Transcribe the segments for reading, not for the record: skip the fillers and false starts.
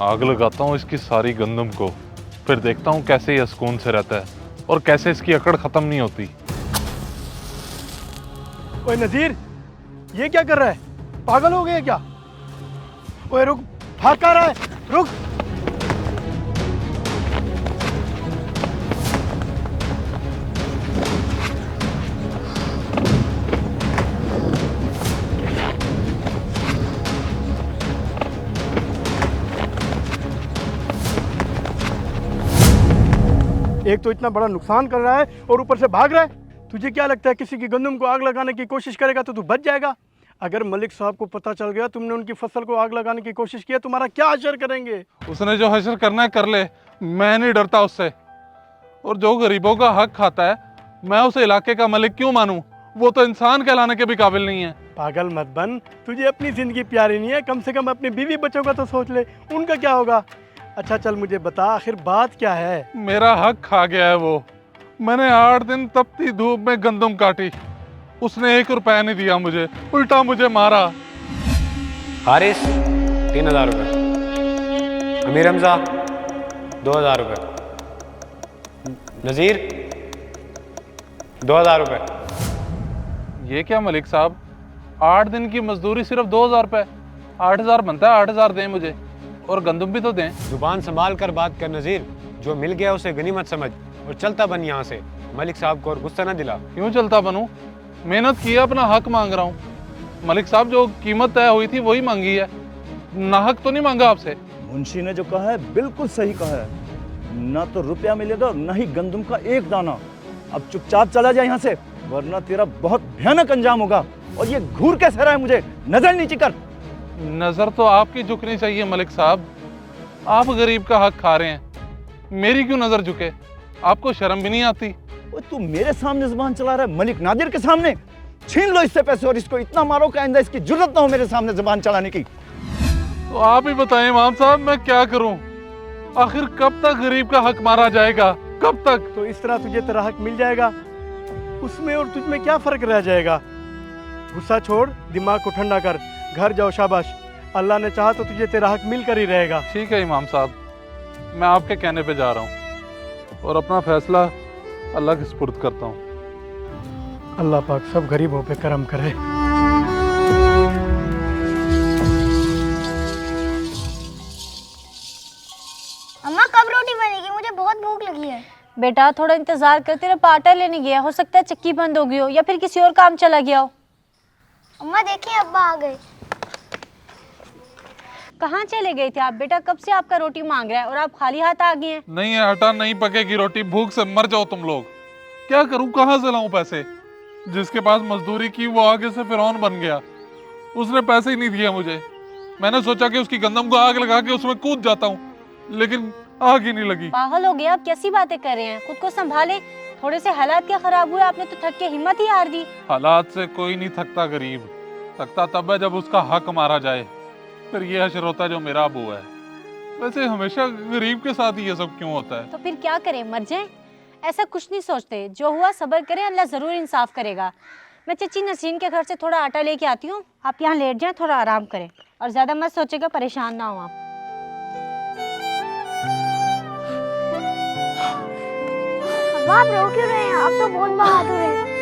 आग लगाता हूँ इसकी सारी गंदम को, फिर देखता हूँ कैसे ये सुकून से रहता है और कैसे इसकी अकड़ खत्म नहीं होती। ओए नजीर, ये क्या कर रहा है? पागल हो गया क्या? ओए रुक, भाग कहाँ रहा है? रुक। एक तो इतना बड़ा नुकसान कर रहा है और ऊपर से भाग रहा है। तुझे क्या लगता है किसी की गंदम को आग लगाने की कोशिश करेगा तो तू बच जाएगा? अगर मलिक साहब को पता चल गया तुमने उनकी फसल को आग लगाने की कोशिश की है, तुम्हारा क्या हशर करेंगे? उसने जो हशर करना है कर ले, मैं नहीं डरता उससे। और जो गरीबों का हक खाता है, मैं उसे इलाके का मलिक क्यों मानूं? वो तो इंसान कहलाने के भी काबिल नहीं है। पागल मत बन, तुझे अपनी जिंदगी प्यारी नहीं है? कम से कम अपने बीवी बच्चों का तो सोच ले, उनका क्या होगा? अच्छा चल मुझे बता, आखिर बात क्या है? मेरा हक खा गया है वो। मैंने 8 दिन तपती धूप में गंदम काटी, उसने 1 रुपया नहीं दिया मुझे, उल्टा मुझे मारा। हारिस 3000 रुपये, अमीर हमजा 2000 रुपये, नज़ीर 2000 रुपये। ये क्या मलिक साहब, 8 दिन की मजदूरी सिर्फ 2000 रुपये? 8000 बनता है, 8000 दें मुझे और गंदम भी तो दें। जुबान संभाल कर बात कर नज़ीर, जो मिल गया उसे गनीमत समझ और चलता बन यहाँ से। मलिक साहब को और गुस्सा न दिला। क्यों चलता बनूं? मेहनत की है, अपना हक मांग रहा हूँ। मलिक साहब जो कीमत तय हुई थी वही मांगी है, नाहक तो नहीं मांगा आपसे। मुंशी ने जो कहा है बिल्कुल सही कहा है, ना तो रुपया मिलेगा और ना ही गंदम का एक दाना। अब चुपचाप चला जाए यहाँ से, वरना तेरा बहुत भयानक अंजाम होगा। और ये घूर कैसे रहा है मुझे? नजर नीचे कर। नजर तो आपकी झुकनी चाहिए मलिक साहब, आप गरीब का हक खा रहे हैं, मेरी क्यों नजर झुके? आपको शर्म भी नहीं आती? वो तू मेरे सामने जुबान चला रहा है, मलिक नादिर के सामने? छीन लो इससे पैसे और इसको इतना मारो कि आइंदा इसकी जरूरत ना हो मेरे सामने जुबान चलाने की। तो आप ही बताएं इमाम साहब, मैं क्या करूं? आखिर कब तक गरीब का हक मारा जाएगा? कब तक? तो इस तरह तुझे तेरा हक मिल जाएगा, उसमें और तुझ में क्या फर्क रह जाएगा? गुस्सा छोड़, दिमाग को ठंडा कर, घर जाओ। शाबाश, अल्लाह ने चाहा तो तुझे तेरा हक मिल कर ही रहेगा। ठीक है इमाम साहब, मैं आपके कहने पे जा रहा हूँ और अपना फैसला अल्लाह के सुपुर्द करता हूँ। अल्लाह पाक सब गरीबों पे करम करे। अम्मा कब रोटी बनेगी? मुझे बहुत भूख लगी है। बेटा थोड़ा इंतजार कर, तेरा पाटा लेने गया, हो सकता है चक्की बंद हो गई हो या फिर किसी और काम चला गया हो। अम्मा देखिए अब्बा आ गए। कहाँ चले गए थे आप बेटा? कब से आपका रोटी मांग रहा है और आप खाली हाथ आ गए हैं। नहीं है हटा, नहीं पकेगी रोटी, भूख से मर जाओ तुम लोग। क्या करूं, कहाँ से लाऊं पैसे? जिसके पास मजदूरी की वो आगे से फिरौन बन गया, उसने पैसे ही नहीं दिए मुझे। मैंने सोचा कि उसकी गंदम को आग लगा के उसमें कूद जाता हूँ, लेकिन आग ही नहीं लगी। पागल हो गया, आप कैसी बातें कर रहे हैं? खुद को संभाले, थोड़े से हालात क्या खराब हुए, आपने तो थक के हिम्मत ही हार दी। हालात से कोई नहीं थकता गरीब, थकता तब है जब उसका हक मारा जाए, फिर ये हशर होता है जो मेरा अबू है। वैसे हमेशा गरीब के साथ ही ये सब क्यों होता है? तो फिर क्या करें, मर जाएं? ऐसा कुछ नहीं सोचते, जो हुआ सब्र करें, अल्लाह जरूर इंसाफ करेगा। मैं चची नसीन के घर से थोड़ा आटा लेके आती हूँ, आप यहाँ लेट जाएं, थोड़ा आराम करें और ज्यादा मत सोचेगा, परेशान ना हो आप। अब्बा आप रो क्यों रहे हैं? आप तो बहुत बहादुर हैं।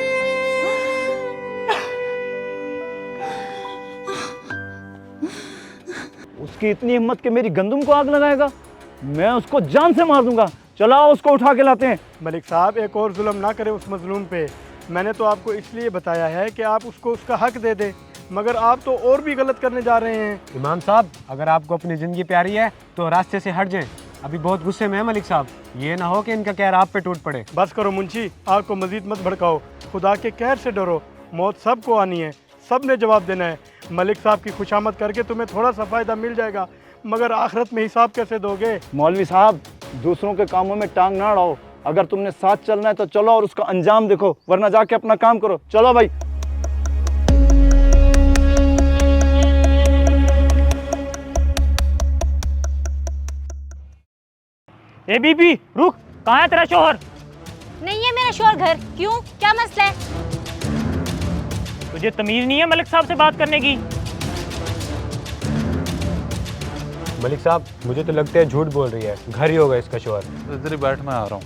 उसकी इतनी हिम्मत कि मेरी गंदम को आग लगाएगा? मैं उसको जान से मार दूंगा। चलाओ उसको उठा के लाते हैं। मलिक साहब एक और जुल्म ना करें उस मजलूम पे। मैंने तो आपको इसलिए बताया है कि आप उसको उसका हक दे दें, मगर आप तो और भी गलत करने जा रहे हैं। इमाम साहब, अगर आपको अपनी ज़िंदगी प्यारी है तो रास्ते से हट जाएं। अभी बहुत गुस्से में है मलिक साहब, ये ना हो कि इनका कहर आप पे टूट पड़े। बस करो मुंशी, आग को मजीद मत भड़काओ। खुदा के कहर से डरो, मौत सबको आनी है, सब ने जवाब देना है। मलिक साहब की खुशामद करके तुम्हें थोड़ा सा फ़ायदा मिल जाएगा, मगर आखिरत में हिसाब कैसे दोगे? मौलवी साहब, दूसरों के कामों में टांग ना अड़ाओ। अगर तुमने साथ चलना है तो चलो और उसका अंजाम देखो, वरना जाके अपना काम करो। चलो भाई। ए बीबी रुक, कहाँ है तेरा शोहर? नहीं है मेरा शोहर घर, क्यों, क्या मसला है? तुझे तमीज नहीं है मलिक साहब से बात करने की? मलिक साहब मुझे तो लगता है झूठ बोल रही है, घर ही होगा इसका शोहर। इधर ही बैठ, मैं आ रहा हूँ।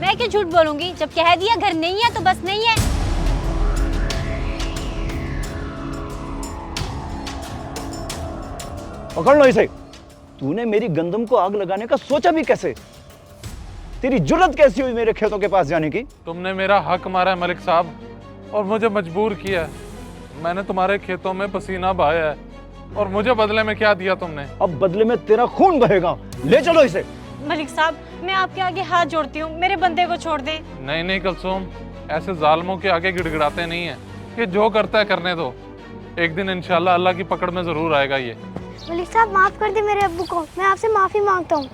मैं क्यों झूठ बोलूंगी, जब कह दिया घर नहीं है तो बस नहीं है। पकड़ लो इसे। तूने मेरी गंदम को आग लगाने का सोचा भी कैसे? तेरी जुर्रत कैसी हुई मेरे खेतों के पास जाने की? तुमने मेरा हक मारा है मलिक साहब, और मुझे मजबूर किया है। मैंने तुम्हारे खेतों में पसीना बहाया है, और मुझे बदले में क्या दिया तुमने? अब बदले में तेरा खून बहेगा। ले चलो इसे। मलिक साहब मैं आपके आगे हाथ जोड़ती हूँ, मेरे बंदे को छोड़ दें। नहीं नहीं कुलसुम, ऐसे जालिमों के आगे गिड़गिड़ाते नहीं है। कि जो करता है करने दो, एक दिन इंशाल्लाह अल्लाह की पकड़ में जरूर आएगा ये। मलिक साहब माफ कर दे मेरे अब्बू को, मैं आपसे माफी मांगता हूँ।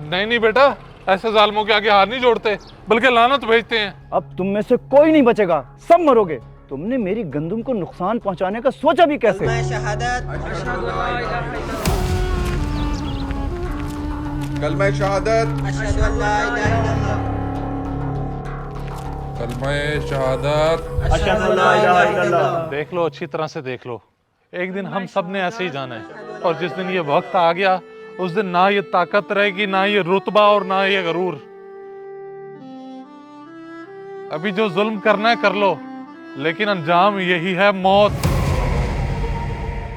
नहीं नहीं बेटा, ऐसे जालिमों के आगे हाथ नहीं जोड़ते, बल्कि लानत भेजते हैं। अब तुम में से कोई नहीं बचेगा, सब मरोगे। तुमने मेरी गंदम को नुकसान पहुंचाने का सोचा भी कैसे? कलमा शहादत, कलमा शहादत। देख लो, अच्छी तरह से देख लो, एक दिन हम सब ने ऐसे ही जाना है, और जिस दिन ये वक्त आ गया उस दिन ना ये ताकत रहेगी, ना ये रुतबा, और ना ये गरूर। अभी जो जुल्म करना है कर लो, लेकिन अंजाम यही है, मौत।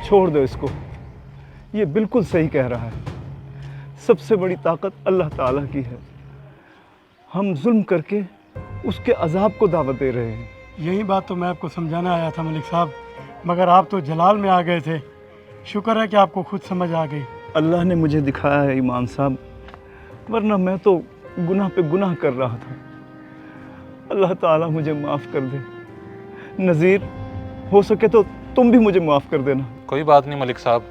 छोड़ दो इसको, ये बिल्कुल सही कह रहा है। सबसे बड़ी ताकत अल्लाह ताला की है। हम जुल्म करके उसके अजाब को दावत दे रहे हैं। यही बात तो मैं आपको समझाना आया था मलिक साहब, मगर आप तो जलाल में आ गए थे। शुक्र है कि आपको खुद समझ आ गई। अल्लाह ने मुझे दिखाया है ईमान साहब, वरना मैं तो गुनाह पे गुनाह कर रहा था। अल्लाह ताला मुझे माफ़ कर दे। नज़ीर, हो सके तो तुम भी मुझे माफ़ कर देना। कोई बात नहीं मलिक साहब,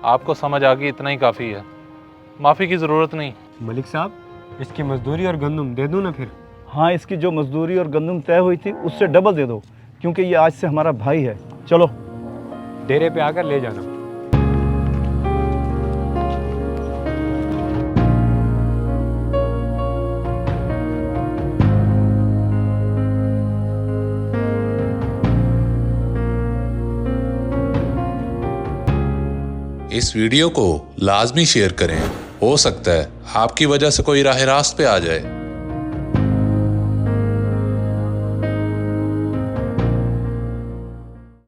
आपको समझ आ गई, इतना ही काफ़ी है। माफ़ी की ज़रूरत नहीं। मलिक साहब इसकी मजदूरी और गंदम दे दूँ ना फिर? हाँ, इसकी जो मजदूरी और गंदम तय हुई थी उससे डबल दे दो, क्योंकि ये आज से हमारा भाई है। चलो डेरे पे आकर ले जाना। इस वीडियो को लाजमी शेयर करें। हो सकता है आपकी वजह से कोई राह रास्त पे आ जाए।